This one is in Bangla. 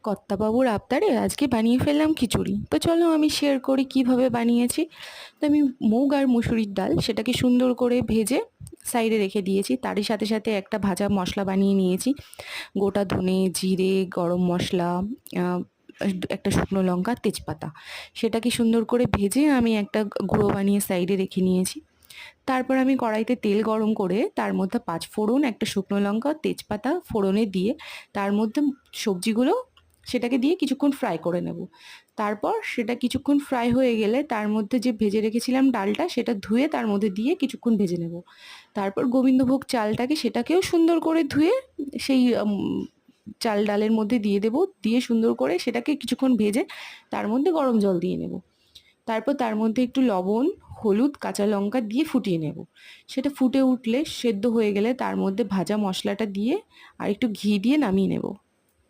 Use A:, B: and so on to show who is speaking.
A: কর্তাবাবুর আবদারে আজকে বানিয়ে ফেললাম খিচুড়ি। তো চলো আমি শেয়ার করি কিভাবে বানিয়েছি। তো আমি মুগ আর মুসুরির ডাল সেটাকে সুন্দর করে ভেজে সাইডে রেখে দিয়েছি। তারই সাথে সাথে একটা ভাজা মশলা বানিয়ে নিয়েছি। গোটা ধনে, জিরে, গরম মশলা, আহ, একটা শুকনো লঙ্কা, তেজপাতা। সেটাকে সুন্দর করে ভেজে আমি একটা গুঁড়ো বানিয়ে সাইডে রেখে নিয়েছি। তারপর আমি কড়াইতে তেল গরম করে তার মধ্যে ৫ ফোড়ন, একটা শুকনো লঙ্কা, তেজপাতা ফোড়নে দিয়ে তার মধ্যে সবজিগুলো সেটাকে দিয়ে কিছুক্ষণ ফ্রাই করে নেব। তারপর সেটা কিছুক্ষণ ফ্রাই হয়ে গেলে তার মধ্যে যে ভেজে রেখেছিলাম ডালটা সেটা ধুয়ে তার মধ্যে দিয়ে কিছুক্ষণ ভেজে নেব। তারপর গোবিন্দভোগ চালটাকে সেটাকেও সুন্দর করে ধুয়ে সেই চাল ডালের মধ্যে দিয়ে দেব। দিয়ে সুন্দর করে সেটাকে কিছুক্ষণ ভেজে তার মধ্যে গরম জল দিয়ে নেব। তারপর তার মধ্যে একটু লবণ, হলুদ, কাঁচা লঙ্কা দিয়ে ফুটিয়ে নেব। সেটা ফুটে উঠলে সেদ্ধ হয়ে গেলে তার মধ্যে ভাজা মশলাটা দিয়ে আর একটু ঘি দিয়ে নামিয়ে নেব।